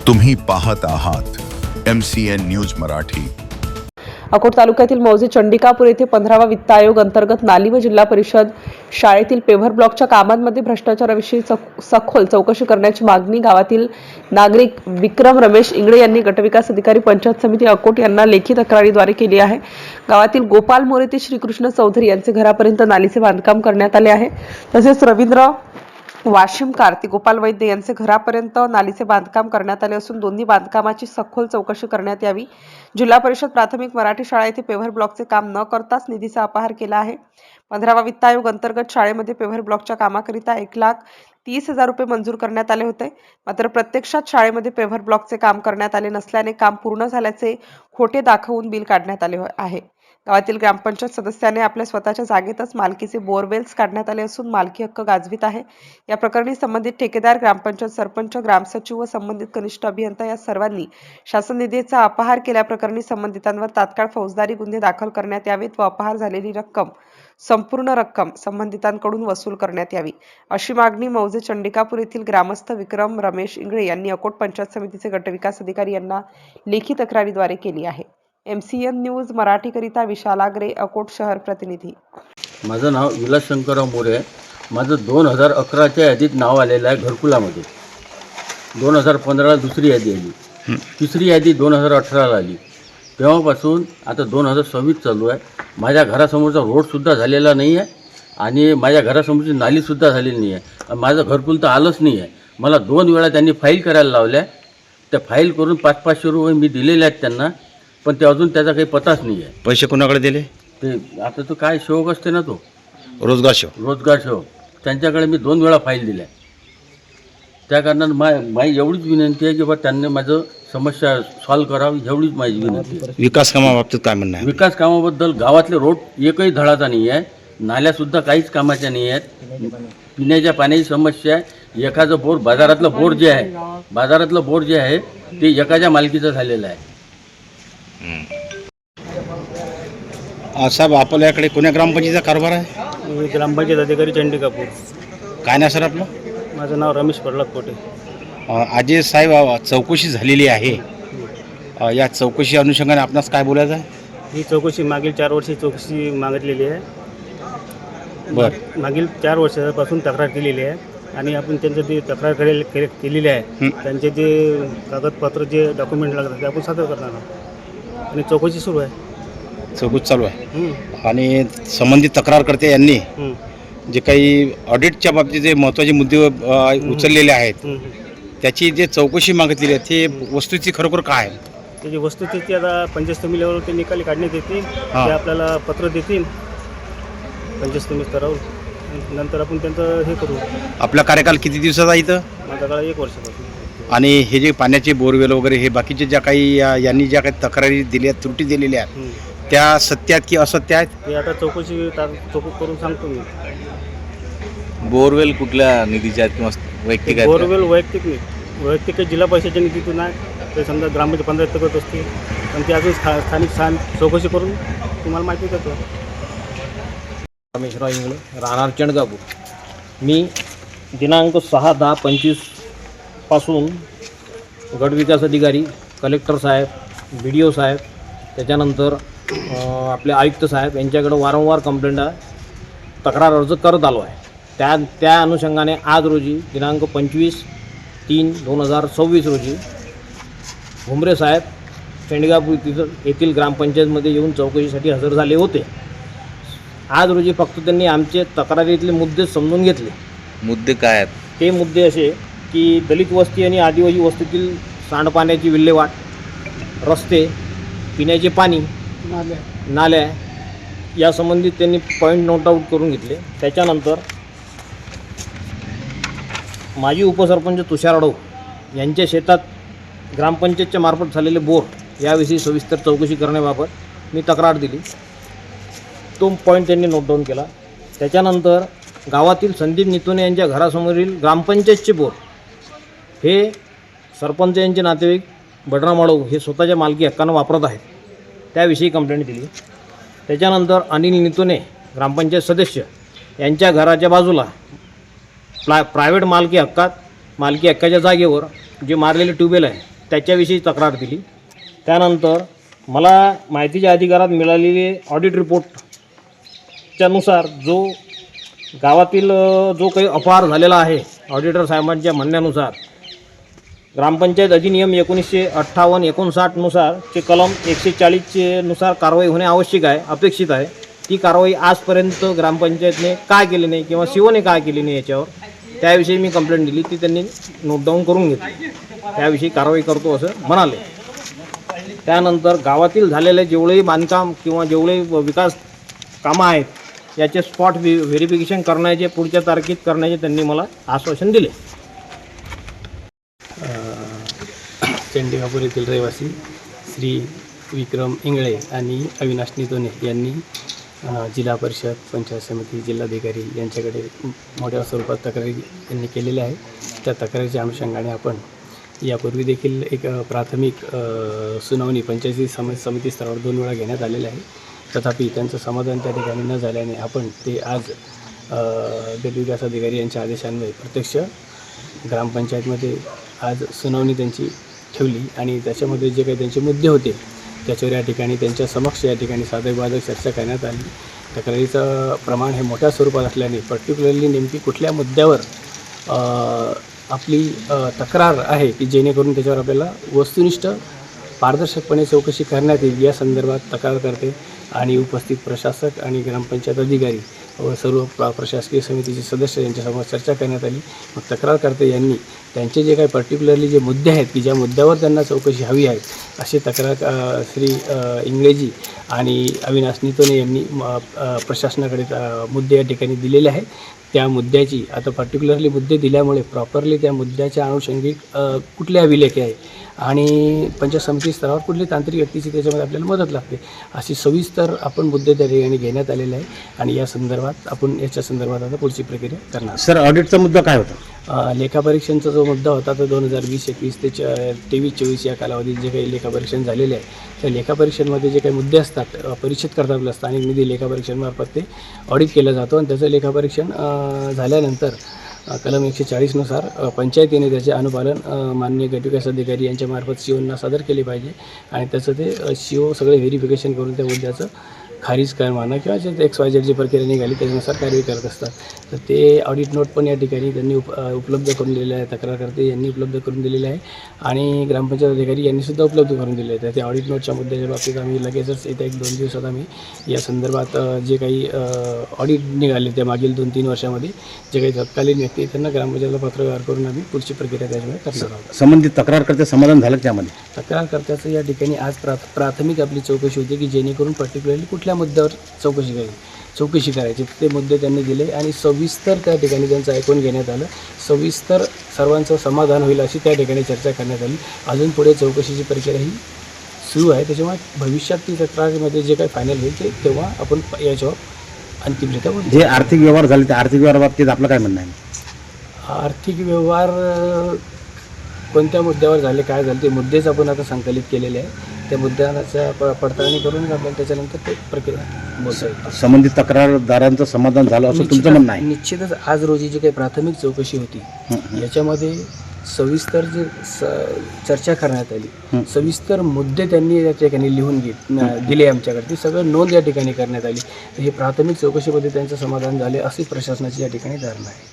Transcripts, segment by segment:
तुम्ही पाहत आहात MCN न्यूज मराठी। अकोट तालुक्यातील मौजे चंडिकापूर येथे 15वा वित्त आयोग अंतर्गत नाली व जिल्हा परिषद शाळेतील पेव्हर ब्लॉकच्या कामांमध्ये भ्रष्टाचाराविषयी सखोल चौकशी करण्याची मागणी गावातील नागरिक विक्रम रमेश इंगळे यांनी गटविकास अधिकारी पंचायत समिती अकोट यांना लेखी तक्रारीद्वारे केली आहे। गावातील गोपाल मोरे ते श्रीकृष्ण चौधरी यांचे घरापर्यंत नालीचे बांधकाम करण्यात आले आहे। तसेच रवींद्र वाशिमकार ते गोपाल वैद्य यांचे घरापर्यंत नालीचे बांधकाम करण्यात आले असून दोन्ही बांधकामाची सखोल चौकशी करण्यात यावी। जिल्हा परिषद प्राथमिक मराठी शाळा येथे पेव्हर ब्लॉकचे काम न करताच निधीचा अपहार केला आहे। 15वा वित्त आयोग अंतर्गत शाळेमध्ये पेव्हर ब्लॉकच्या कामाकरिता 1,30,000 रुपये मंजूर करण्यात आले होते। मात्र प्रत्यक्षात शाळेमध्ये पेव्हर ब्लॉकचे काम करण्यात आले नसल्याने काम पूर्ण झाल्याचे खोटे दाखवून बिल काढण्यात आले आहे। गावातील ग्रामपंचायत सदस्याने आपल्या स्वतःच्या जागेतच मालकीचे बोरवेल्स काढण्यात आले असून मालकी हक्क गाजवित आहे। या प्रकरणी संबंधित ठेकेदार, ग्रामपंचायत सरपंच, ग्रामसचिव व संबंधित कनिष्ठ अभियंता या सर्वांनी शासन निधीचा अपहार केल्याप्रकरणी संबंधितांवर तात्काळ फौजदारी गुन्हे दाखल करण्यात यावेत व अपहार झालेली संपूर्ण रक्कम संबंधितांकडून वसूल करण्यात यावी, अशी मागणी मौजे चंडिकापूर येथील ग्रामस्थ विक्रम रमेश इंगळे यांनी अकोट पंचायत समितीचे गटविकास अधिकारी यांना लेखी तक्रारीद्वारे केली आहे। MCN न्यूज मराठी करिता विशाल आगरे, अकोट शहर प्रतिनिधी। माझं नाव विलास शंकरराव मोरे आहे। माझं 2011च्या यादीत नाव आलेलं आहे घरकुलामध्ये। 2015ला दुसरी यादी आली, तिसरी यादी 2018ला आली। तेव्हापासून आता 2026 चालू आहे। माझ्या घरासमोरचा रोडसुद्धा झालेला नाही आहे आणि माझ्या घरासमोरची नालीसुद्धा झालेली नाही आहे। माझं घरकुल तर आलंच नाही आहे। मला 2 वेळा त्यांनी फाईल करायला लावल्या। त्या फाईल करून 500-500 रुपये मी दिलेले आहेत त्यांना, पण ते अजून त्याचा काही पताच नाही आहे। पैसे कोणाकडे दिले? ते आता तो काय सेवक असते ना, तो रोजगार सेवक, त्यांच्याकडे मी 2 वेळा फाईल दिल्या। त्या कारणानं माझी एवढीच विनंती आहे की बा त्यांनी माझं समस्या सॉल्व करावी, एवढीच माझी विनंती आहे। विकास कामाबाबतीत काय म्हणणं आहे? विकास कामाबद्दल गावातले रोड एकही धडाचा नाही आहे, नाल्यासुद्धा काहीच कामाच्या नाही आहेत। पिण्याच्या पाण्याची समस्या आहे। एखादं बोर, बाजारातलं बोर जे आहे ते एकाच्या मालकीचं झालेलं आहे। साहेब, आपल्याकडे कोण्या ग्रामपंचायतीचा कारभार आहे? मी ग्रामपंचायत अधिकारी चंडिकापूर। काय नाव सर आपलं? माझं नाव रमेश प्रल्हाद कोटे। आज साहेब चौकशी झालेली आहे, या चौकशी अनुषंगाने आपणास काय बोलायचं आहे? ही चौकशी मागील 4 वर्षी चौकशी मागितलेली आहे। बरं, मागील 4 वर्षापासून तक्रार केलेली आहे आणि आपण त्यांचं जे तक्रार केलेली आहे त्यांचे जे कागदपत्र, जे डॉक्युमेंट लागतात ते आपण सादर करणार आहोत आणि चौकशी सुरू आहे। चौकशी चालू आहे आणि संबंधित तक्रारकर्ते यांनी जे काही ऑडिटच्या बाबतीत जे महत्त्वाचे मुद्दे उचललेले आहेत त्याची जे चौकशी मागितलेली आहे ते वस्तुस्थिती खरोखर काय आहे? त्याची वस्तुस्थिती आता पंचायत समितीवर ते निकाली काढण्यात येतील, ते आपल्याला पत्र देतील पंचायत समिती स्तरावर, नंतर आपण त्यांचं हे करू। आपला कार्यकाल किती दिवसाचा इथं? माझा काळ 1 वर्षापासून। आणि हे जे पाण्याचे बोरवेल वगैरे हे बाकीचे ज्या काही यांनी ज्या काही तक्रारी दिल्या, त्रुटी दिलेल्या आहेत, त्या सत्य आहेत की असत्य आहेत? हे आता चौकशी करून सांगतो मी। बोरवेल कुठल्या निधीच्या आहेत किंवा वैयक्तिक आहेत? बोरवेल वैयक्तिक जिल्हा परिषदेच्या निधीतून आहे। ते समजा ग्रामपंचायत 15 करत असते, पण ते अजून स्थानिक चौकशी करून तुम्हाला माहिती देतो। रमेशराव इंगळे, राहणार चंडगापूर। मी दिनांक 6/10/25 पासून गटविकास अधिकारी, कलेक्टर साहेब, BDO साहेब, त्याच्यानंतर आपले आयुक्त साहेब यांच्याकडे वारंवार कंप्लेंट तक्रार अर्ज करत आलो आहे। त्या अनुषंगाने आज रोजी दिनांक 25/3/2026 रोजी भुमरे साहेब चंडिकापूर येथील ग्रामपंचायतमध्ये येऊन चौकशीसाठी हजर झाले होते। आज रोजी फक्त त्यांनी आमचे तक्रारीतले मुद्दे समजून घेतले। मुद्दे काय आहेत? ते मुद्दे असे की दलित वस्ती आणि आदिवासी वस्तीतील सांडपाण्याची विल्हेवाट, रस्ते, पिण्याचे पाणी, नाल्या यासंबंधित त्यांनी पॉईंट नोट आऊट करून घेतले। त्याच्यानंतर माजी उपसरपंच तुषार अडव यांच्या शेतात ग्रामपंचायतच्या मार्फत झालेले बोर याविषयी सविस्तर चौकशी करण्याबाबत मी तक्रार दिली। तो पॉईंट त्यांनी नोट डाऊन केला। त्याच्यानंतर गावातील संदीप नितोने यांच्या घरासमोरील ग्रामपंचायतचे बोर हे सरपंच यांचे नातेवाईक बडराम अडव हे स्वतःच्या मालकी हक्कानं वापरत आहेत, त्याविषयी कंप्लेंट दिली। त्याच्यानंतर अनिल नितोने ग्रामपंचायत सदस्य यांच्या घराच्या बाजूला प्रायव्हेट मालकी हक्काच्या जागेवर जे मारलेले ट्यूबवेल आहे त्याच्याविषयी तक्रार दिली. त्यानंतर मला माहितीच्या अधिकारात मिळालेले ऑडिट रिपोर्टच्या नुसार जो गावातील जो काही अपहार झालेला आहे ऑडिटर साहेबांच्या म्हणण्यानुसार ग्रामपंचायत अधिनियम 1958-59 नुसार चे कलम 140 नुसार कारवाई होणे आवश्यक आहे, अपेक्षित आहे. ती कारवाई आजपर्यंत ग्रामपंचायतने काय केली नाही किंवा शिवने काय केली नाही याच्यावर त्याविषयी मी कंप्लेंट दिली. ती त्यांनी नोट डाऊन करून घेतली. त्याविषयी कारवाई करतो असं म्हणाले. त्यानंतर गावातील झालेले जेवढेही बांधकाम किंवा जेवढे विकास कामं आहेत याचे स्पॉट व्हेरिफिकेशन करण्याचे पुढच्या तारखेत करण्याचे त्यांनी मला आश्वासन दिले. चंडिकापूर येथील रहिवासी श्री विक्रम इंगळे आणि अविनाश नितोने यांनी जिल्हा परिषद, पंचायत समिती, जिल्हाधिकारी यांच्याकडे मोठ्या स्वरूपात तक्रारी त्यांनी केलेल्या आहे. त्या तक्रारीच्या अनुषंगाने आपण यापूर्वी देखील एक प्राथमिक सुनावणी पंचायती समिती स्तरावर 2 वेळा घेण्यात आलेले आहे. तथापि त्यांचं समाधान त्या ठिकाणी न झाल्याने आपण ते आज गट विकास अधिकारी यांच्या आदेशान्वये प्रत्यक्ष ग्रामपंचायतमध्ये आज सुनावणी त्यांची ठेवली आणि त्याच्यामध्ये जे काही त्यांचे मुद्दे होते त्याच्यावर या ठिकाणी त्यांच्या समक्ष या ठिकाणी साधकबाधक चर्चा करण्यात आली. तक्रारीचं प्रमाण हे मोठ्या स्वरूपात असल्याने पर्टिक्युलरली नेमकी कुठल्या मुद्द्यावर आपली तक्रार आहे की जेणेकरून त्याच्यावर आपल्याला वस्तुनिष्ठ पारदर्शकपणे चौकशी करण्यात येईल या संदर्भात तक्रार करते आणि उपस्थित प्रशासक आणि ग्रामपंचायत अधिकारी व सर्व प्रशासकीय समितीचे सदस्य यांच्यासमोर चर्चा करण्यात आली. मग तक्रारकर्ते यांनी त्यांचे जे काही पर्टिक्युलरली जे मुद्दे आहेत की ज्या मुद्द्यावर त्यांना चौकशी हवी आहे असे तक्रार श्री इंग्रजी आणि अविनाश नितोने यांनी प्रशासनाकडे मुद्दे या ठिकाणी दिलेले आहेत. त्या मुद्द्याची आता पर्टिक्युलरली मुद्दे दिल्यामुळे प्रॉपरली त्या मुद्द्याच्या अनुषंगिक कुठले अभिलेख आहे आणि पंचायत समिती स्तरावर कुठली तांत्रिक व्यक्तीची त्याच्यामध्ये आपल्याला मदत लागते अशी सविस्तर आपण मुद्दे त्या ठिकाणी घेण्यात आलेले आहे आणि या संदर्भात आपण याच्या संदर्भात आता पुढची प्रक्रिया करणार. सर, ऑडिटचा मुद्दा काय होता? लेखापरीक्षणचा जो मुद्दा होता तो 2020-21 ते 23-24 या कालावधीत जे काही लेखापरीक्षण झालेले आहे त्या लेखापरीक्षणमध्ये जे काही मुद्दे असतात परिचित करतात आपल्या स्थानिक निधी लेखापरीक्षणमार्फत ते ऑडिट केलं जातं आणि त्याचं लेखापरीक्षण झाल्यानंतर कलम 140 नुसार पंचायतीने त्याचे अनुपालन माननीय गटविकास अधिकारी यांच्यामार्फत सीओना सादर केले पाहिजे आणि त्याचं ते सीओ सगळे व्हेरिफिकेशन करून त्या मुद्द्याचं खारिज करमानं किंवा जे XYZ जी प्रक्रिया निघाली त्याच्यानुसार कार्यवाही करत असतात. तर ते ऑडिट नोट पण या ठिकाणी त्यांनी उपलब्ध करून दिलेलं आहे. तक्रारकर्ते यांनी उपलब्ध करून दिलेले आहे आणि ग्रामपंचायत अधिकारी यांनीसुद्धा उपलब्ध करून दिले आहेत. त्या ऑडिट नोटच्या मुद्द्याच्या बाबतीत आम्ही लगेचच येत्या 1-2 दिवसात आम्ही या संदर्भात जे काही ऑडिट निघाले त्या मागील 2-3 वर्षामध्ये जे काही तत्कालीन व्यक्ती त्यांना ग्रामपंचायतीला पत्रव्यवहार करून आम्ही पुढची प्रक्रिया त्याच्यामध्ये करणार आहोत. संबंधित तक्रारकर्ते समाधान झालं त्यामध्ये? तक्रारकर्त्याचं या ठिकाणी आज प्राथमिक आपली चौकशी होती की जेणेकरून पर्टिक्युलरली कुठल्या मुद्द्यावर चौकशी करायची ते मुद्दे त्यांनी दिले आणि सविस्तर त्या ठिकाणी त्यांचं ऐकून घेण्यात आलं. सविस्तर सर्वांचं समाधान होईल अशी त्या ठिकाणी चर्चा करण्यात आली. अजून पुढे चौकशीची प्रक्रिया ही सुरू आहे. त्याच्यामुळे भविष्यात ती तक्रारीमध्ये जे काही फायनल होईल ते तेव्हा आपण याच्यावर अंतिमरित्या बोलू. जे आर्थिक व्यवहार झाले त्या आर्थिक व्यवहाराबाबतीत आपलं काय म्हणणं आहे? आर्थिक व्यवहार कोणत्या मुद्द्यावर झाले काय झाले ते मुद्देच आपण आता संकलित केलेले आहे. त्या मुद्द्याचा पडताळणी करून आपल्याला त्याच्यानंतर ते प्रक्रिया बोलता येईल. संबंधित तक्रारदारांचं समाधान झालं असं तुमचं म्हणणं आहे? निश्चितच आज रोजी जी काही प्राथमिक चौकशी होती याच्यामध्ये सविस्तर जे चर्चा करण्यात आली, सविस्तर मुद्दे त्यांनी या ठिकाणी लिहून दिले आमच्याकडे, ती सगळं नोंद या ठिकाणी करण्यात आली. हे प्राथमिक चौकशीमध्ये त्यांचं समाधान झाले अशी प्रशासनाची या ठिकाणी धारणा आहे.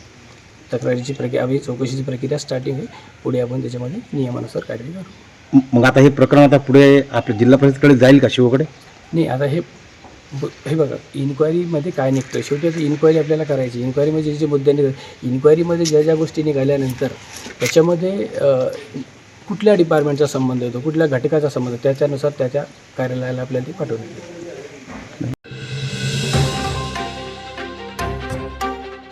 तक्रारीची प्रक्रिया आम्ही चौकशीची प्रक्रिया स्टार्टिंग आहे. पुढे आपण त्याच्यामध्ये नियमानुसार कार्यवाही करू. मग आता हे प्रकरण आता पुढे आपल्या जिल्हा परिषदकडे जाईल का, शिवकडे? नाही, आता हे बघा इन्क्वायरीमध्ये काय निघतं शेवटी आता इन्क्वायरी आपल्याला करायची. इन्क्वायरीमध्ये जे मुद्द्यांनी इन्क्वायरीमध्ये ज्या गोष्टी निघाल्यानंतर त्याच्यामध्ये कुठल्या डिपार्टमेंटचा संबंध येतो, कुठल्या घटकाचा संबंध त्याच्यानुसार त्याच्या कार्यालयाला आपल्याला ती पाठवली.